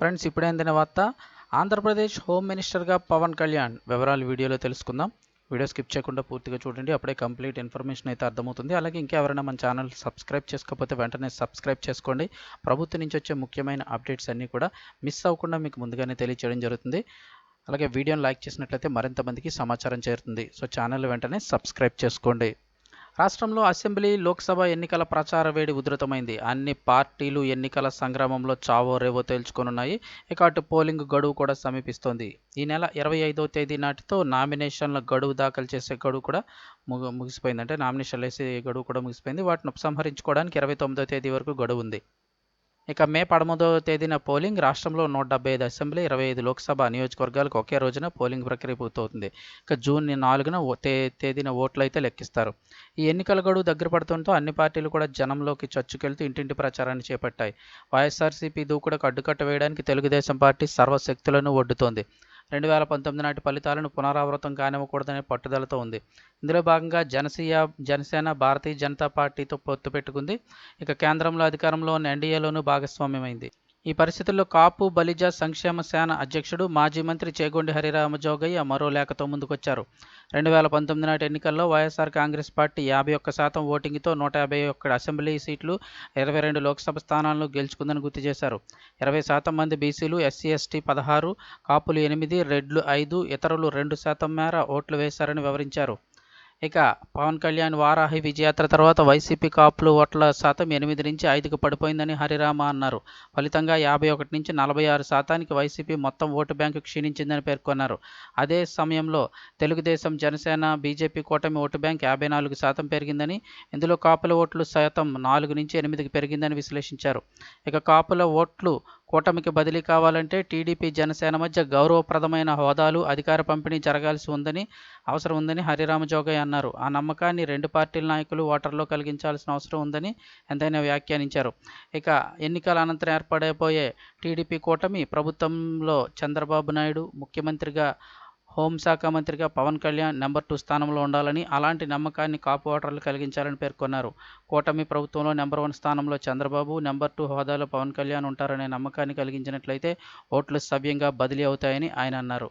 Friends, ఇప్పుడే అందిన వార్త. ఆంధ్రప్రదేశ్ హోమ్ మినిస్టర్గా పవన్ కళ్యాణ్. వివరాలు వీడియోలో తెలుసుకుందాం. వీడియో స్కిప్ చేయకుండా పూర్తిగా చూడండి, అప్పుడే కంప్లీట్ ఇన్ఫర్మేషన్ అయితే అర్థమవుతుంది. అలాగే ఇంకెవరైనా మన ఛానల్ సబ్స్క్రైబ్ చేసుకోకపోతే వెంటనే సబ్స్క్రైబ్ చేసుకోండి. ప్రభుత్వం నుంచి వచ్చే ముఖ్యమైన అప్డేట్స్ అన్నీ కూడా మిస్ అవ్వకుండా మీకు ముందుగానే తెలియజేయడం జరుగుతుంది. అలాగే వీడియోని లైక్ చేసినట్లయితే మరింత మందికి సమాచారం చేరుతుంది. సో ఛానల్ వెంటనే సబ్స్క్రైబ్ చేసుకోండి. రాష్ట్రంలో అసెంబ్లీ, లోక్సభ ఎన్నికల ప్రచార వేడి ఉధృతమైంది. అన్ని పార్టీలు ఎన్నికల సంగ్రామంలో చావో రేవో తేల్చుకోనున్నాయి. ఇక అటు పోలింగ్ గడువు కూడా సమీపిస్తోంది. ఈ నెల 25వ తేదీ నాటితో నామినేషన్ల గడువు దాఖలు చేసే గడువు కూడా ముగిసిపోయింది. అంటే నామినేషన్లు వేసే గడువు కూడా ముగిసిపోయింది. వాటిని ఉపసంహరించుకోవడానికి 29వ తేదీ వరకు గడువు ఉంది. ఇక మే 13వ తేదీన పోలింగ్. రాష్ట్రంలో 175 అసెంబ్లీ, 25 లోక్సభ నియోజకవర్గాలకు ఒకే రోజున పోలింగ్ ప్రక్రియ పూర్తవుతుంది. ఇక జూన్ 4న తేదీన ఓట్లు అయితే లెక్కిస్తారు. ఈ ఎన్నికల గడువు దగ్గర పడుతుండటంతో అన్ని పార్టీలు కూడా జనంలోకి చొచ్చుకెళ్తూ ఇంటింటి ప్రచారాన్ని చేపట్టాయి. వైఎస్ఆర్సీపీ దూకుడుకు అడ్డుకట్ట వేయడానికి తెలుగుదేశం పార్టీ సర్వశక్తులను ఒడ్డుతోంది. 2019 నాటి ఫలితాలను పునరావృతం కానివ్వకూడదనే పట్టుదలతో ఉంది. ఇందులో భాగంగా జనసేన భారతీయ జనతా పార్టీతో పొత్తు పెట్టుకుంది. ఇక కేంద్రంలో అధికారంలో ఉన్న ఎన్డీఏలోనూ భాగస్వామ్యమైంది. ఈ పరిస్థితుల్లో కాపు బలిజ సంక్షేమ సేన అధ్యక్షుడు మాజీ మంత్రి చేగొండి హరిరామజోగయ్య మరో లేఖతో ముందుకొచ్చారు. 2019 నాటి ఎన్నికల్లో వైఎస్ఆర్ కాంగ్రెస్ పార్టీ 51% ఓటింగ్తో 151 అసెంబ్లీ సీట్లు, 22 లోక్సభ స్థానాలను గెలుచుకుందని గుర్తు చేశారు. 20% మంది బీసీలు, ఎస్సీ ఎస్టీ 16, కాపులు 8, రెడ్లు 5, ఇతరులు 2% మేర ఓట్లు వేశారని వివరించారు. ఇక పవన్ కళ్యాణ్ వారాహి విజయాత్ర తర్వాత వైసీపీ కాపులు ఓట్ల శాతం 8 నుంచి 5కు పడిపోయిందని హరిరామ అన్నారు. ఫలితంగా 51 నుంచి 46% వైసీపీ మొత్తం ఓటు బ్యాంకు క్షీణించిందని పేర్కొన్నారు. అదే సమయంలో తెలుగుదేశం, జనసేన, బీజేపీ కూటమి ఓటు బ్యాంక్ 54% పెరిగిందని, ఇందులో కాపుల ఓట్లు శాతం 4 నుంచి 8కి పెరిగిందని విశ్లేషించారు. ఇక కాపుల ఓట్లు కూటమికి బదిలీ కావాలంటే టీడీపీ, జనసేన మధ్య గౌరవప్రదమైన హోదాలు, అధికార పంపిణీ జరగాల్సి అవసరం ఉందని హరిరామజోగయ్య అన్నారు. ఆ నమ్మకాన్ని రెండు పార్టీల నాయకులు ఓటర్లో కలిగించాల్సిన అవసరం ఉందని ఎంతైనా వ్యాఖ్యానించారు. ఇక ఎన్నికల అనంతరం ఏర్పడబోయే టీడీపీ కూటమి ప్రభుత్వంలో చంద్రబాబు నాయుడు ముఖ్యమంత్రిగా, హోంశాఖ మంత్రిగా పవన్ కళ్యాణ్ నెంబర్ 2 స్థానంలో ఉండాలని, అలాంటి నమ్మకాన్ని కాపు ఓటర్లు కలిగించాలని పేర్కొన్నారు. కూటమి ప్రభుత్వంలో నెంబర్ 1 స్థానంలో చంద్రబాబు, నెంబర్ 2 హోదాలో పవన్ కళ్యాణ్ ఉంటారనే నమ్మకాన్ని కలిగించినట్లయితే ఓట్లు సవ్యంగా బదిలీ అవుతాయని ఆయన అన్నారు.